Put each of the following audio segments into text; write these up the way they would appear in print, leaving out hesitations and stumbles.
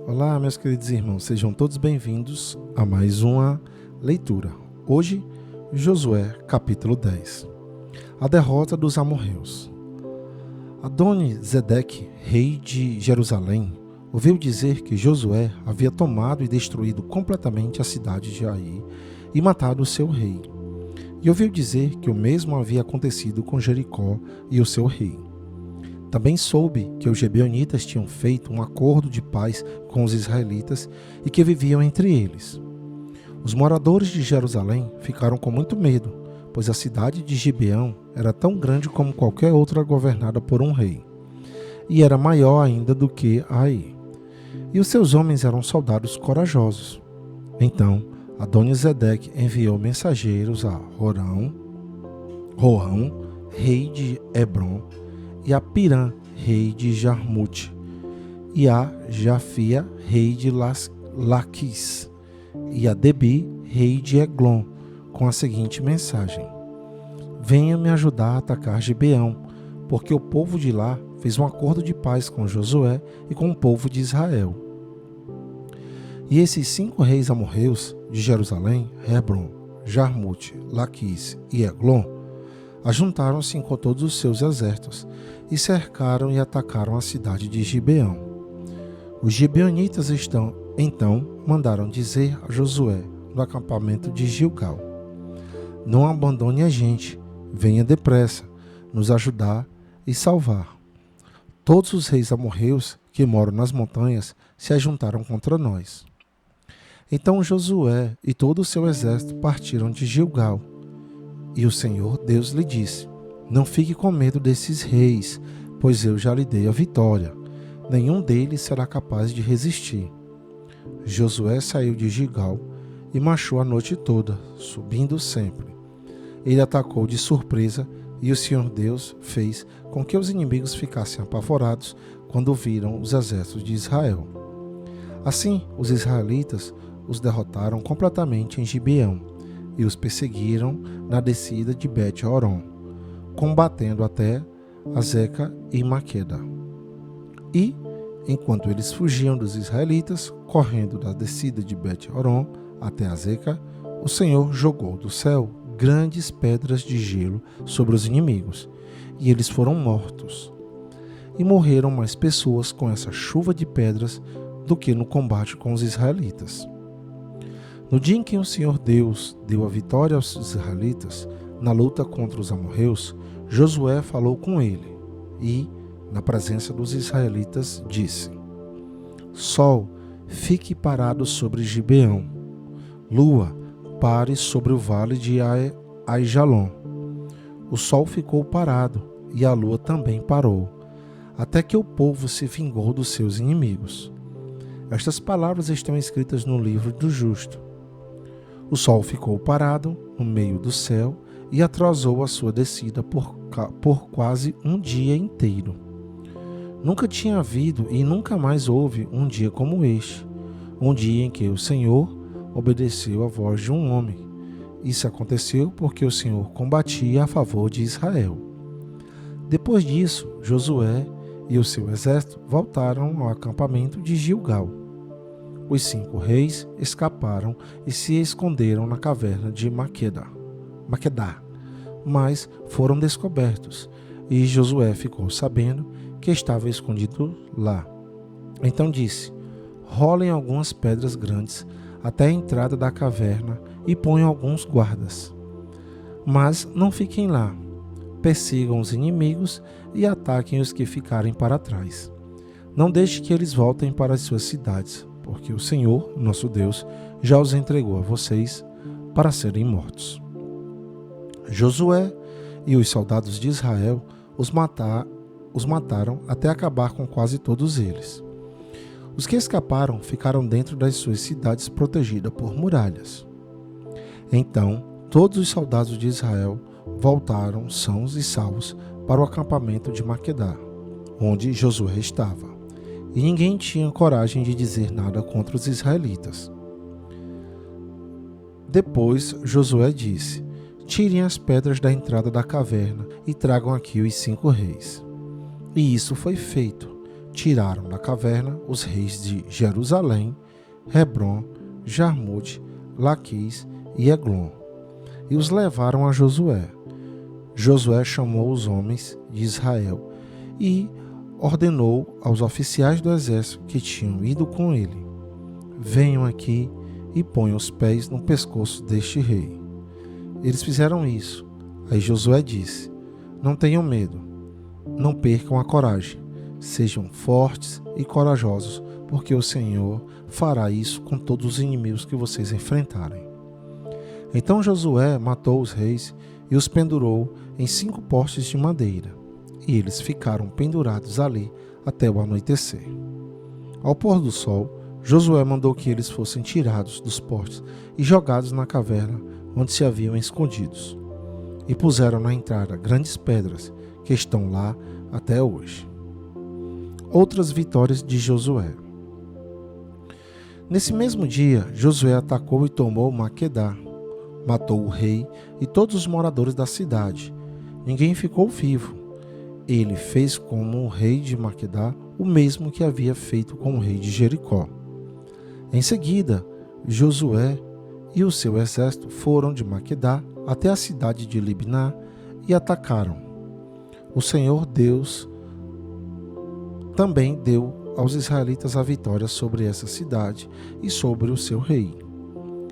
Olá, meus queridos irmãos, sejam todos bem-vindos a mais uma leitura. Hoje, Josué, capítulo 10. A derrota dos amorreus. Adoni-Zedeque, rei de Jerusalém, ouviu dizer que Josué havia tomado e destruído completamente a cidade de Ai e matado o seu rei. E ouviu dizer que o mesmo havia acontecido com Jericó e o seu rei. Também soube que os gibeonitas tinham feito um acordo de paz com os israelitas e que viviam entre eles. Os moradores de Jerusalém ficaram com muito medo, pois a cidade de Gibeão era tão grande como qualquer outra governada por um rei, e era maior ainda do que Ai. E os seus homens eram soldados corajosos. Então, Adoni-Zedeque enviou mensageiros a Roão, rei de Hebrom, e a Pirã, rei de Jarmute, e a Jafia, rei de Laquis, e a Debi, rei de Eglon, com a seguinte mensagem: venha me ajudar a atacar Gibeão, porque o povo de lá fez um acordo de paz com Josué e com o povo de Israel. E esses 5 reis amorreus de Jerusalém, Hebrom, Jarmute, Laquis e Eglon, ajuntaram-se com todos os seus exércitos e cercaram e atacaram a cidade de Gibeão. Os gibeonitas então mandaram dizer a Josué no acampamento de Gilgal: não abandone a gente, venha depressa nos ajudar e salvar. Todos os reis amorreus que moram nas montanhas se ajuntaram contra nós. Então Josué e todo o seu exército partiram de Gilgal. E o Senhor Deus lhe disse: não fique com medo desses reis, pois eu já lhe dei a vitória. Nenhum deles será capaz de resistir. Josué saiu de Gilgal e marchou a noite toda, subindo sempre. Ele atacou de surpresa e o Senhor Deus fez com que os inimigos ficassem apavorados quando viram os exércitos de Israel. Assim, os israelitas os derrotaram completamente em Gibeão e os perseguiram na descida de Bet-Horon, combatendo até Azeca e Maqueda. E, enquanto eles fugiam dos israelitas, correndo da descida de Bet-Horon até Azeca, o Senhor jogou do céu grandes pedras de gelo sobre os inimigos, e eles foram mortos. E morreram mais pessoas com essa chuva de pedras do que no combate com os israelitas. No dia em que o Senhor Deus deu a vitória aos israelitas na luta contra os amorreus, Josué falou com ele e, na presença dos israelitas, disse: Sol, fique parado sobre Gibeão. Lua, pare sobre o vale de Aijalon. O sol ficou parado e a lua também parou, até que o povo se vingou dos seus inimigos. Estas palavras estão escritas no livro do justo. O sol ficou parado no meio do céu e atrasou a sua descida por quase um dia inteiro. Nunca tinha havido e nunca mais houve um dia como este, um dia em que o Senhor obedeceu à voz de um homem. Isso aconteceu porque o Senhor combatia a favor de Israel. Depois disso, Josué e o seu exército voltaram ao acampamento de Gilgal. Os 5 reis escaparam e se esconderam na caverna de Maquedá, mas foram descobertos, e Josué ficou sabendo que estava escondido lá. Então disse: rolem algumas pedras grandes até a entrada da caverna e ponham alguns guardas. Mas não fiquem lá. Persigam os inimigos e ataquem os que ficarem para trás. Não deixe que eles voltem para as suas cidades, porque o Senhor, nosso Deus, já os entregou a vocês para serem mortos. Josué e os soldados de Israel os mataram até acabar com quase todos eles. Os que escaparam ficaram dentro das suas cidades protegidas por muralhas. Então, todos os soldados de Israel voltaram sãos e salvos para o acampamento de Maquedá, onde Josué estava. E ninguém tinha coragem de dizer nada contra os israelitas. Depois Josué disse: tirem as pedras da entrada da caverna e tragam aqui os 5 reis. E isso foi feito. tiraram da caverna os reis de Jerusalém, Hebrom, Jarmute, Laquis e Eglon, e os levaram a Josué. Josué chamou os homens de Israel e ordenou aos oficiais do exército que tinham ido com ele: venham aqui e ponham os pés no pescoço deste rei. Eles fizeram isso. Aí Josué disse: não tenham medo, não percam a coragem, sejam fortes e corajosos, porque o Senhor fará isso com todos os inimigos que vocês enfrentarem. Então Josué matou os reis e os pendurou em 5 postes de madeira, e eles ficaram pendurados ali até o anoitecer. Ao pôr do sol, Josué mandou que eles fossem tirados dos postes e jogados na caverna onde se haviam escondidos, e puseram na entrada grandes pedras que estão lá até hoje. Outras vitórias de Josué. Nesse mesmo dia, Josué atacou e tomou Maquedá, matou o rei e todos os moradores da cidade. Ninguém ficou vivo. Ele fez com o rei de Maquedá o mesmo que havia feito com o rei de Jericó. Em seguida, Josué e o seu exército foram de Maquedá até a cidade de Libná e atacaram. O Senhor Deus também deu aos israelitas a vitória sobre essa cidade e sobre o seu rei.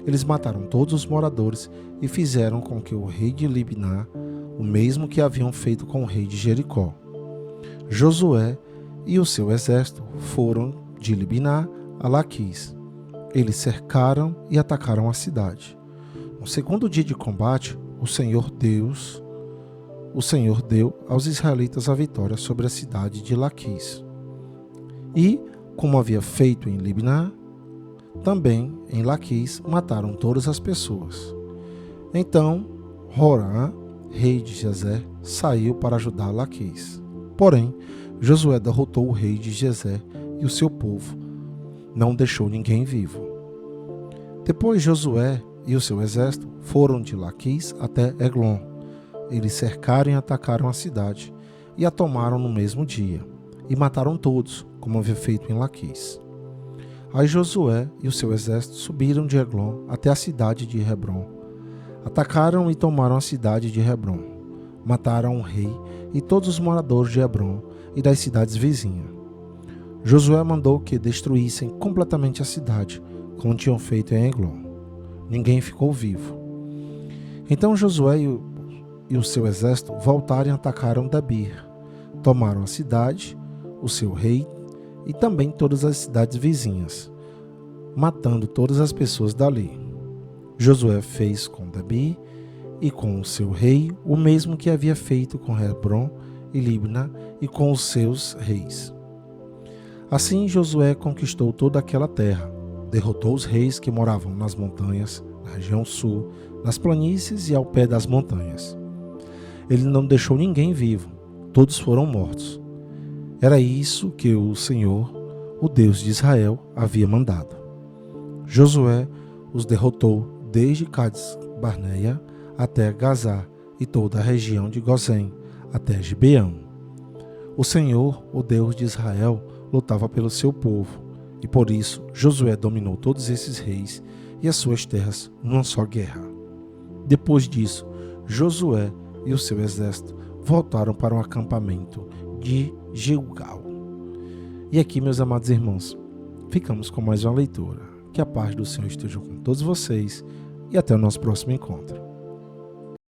Eles mataram todos os moradores e fizeram com que o rei de Libná o mesmo que haviam feito com o rei de Jericó. Josué e o seu exército foram de Libná a Laquis. Eles cercaram e atacaram a cidade. No segundo dia de combate, o Senhor deu aos israelitas a vitória sobre a cidade de Laquis. E, como havia feito em Libná, também em Laquis mataram todas as pessoas. Então, Joram, rei de Gezer, saiu para ajudar Laquis. Porém, Josué derrotou o rei de Gezer e o seu povo. Não deixou ninguém vivo. Depois Josué e o seu exército foram de Laquis até Eglon. Eles cercaram e atacaram a cidade e a tomaram no mesmo dia, e mataram todos, como havia feito em Laquis. Aí Josué e o seu exército subiram de Eglon até a cidade de Hebrom. Atacaram e tomaram a cidade de Hebrom. Mataram o rei e todos os moradores de Hebrom e das cidades vizinhas. Josué mandou que destruíssem completamente a cidade, como tinham feito em Eglon. Ninguém ficou vivo. Então Josué e o seu exército voltaram e atacaram Debir. Tomaram a cidade, o seu rei e também todas as cidades vizinhas, matando todas as pessoas dali. Josué fez com Debir e com o seu rei o mesmo que havia feito com Hebrom e Libná e com os seus reis. Assim Josué conquistou toda aquela terra, derrotou os reis que moravam nas montanhas, na região sul, nas planícies e ao pé das montanhas. Ele não deixou ninguém vivo, todos foram mortos. Era isso que o Senhor, o Deus de Israel, havia mandado. Josué os derrotou desde Cades Barneia até Gazá e toda a região de Gozém, até Gibeão. O Senhor, o Deus de Israel, lutava pelo seu povo, e por isso Josué dominou todos esses reis e as suas terras numa só guerra. Depois disso, Josué e o seu exército voltaram para o acampamento de Gilgal. E aqui, meus amados irmãos, ficamos com mais uma leitura. Que a paz do Senhor esteja com todos vocês e até o nosso próximo encontro.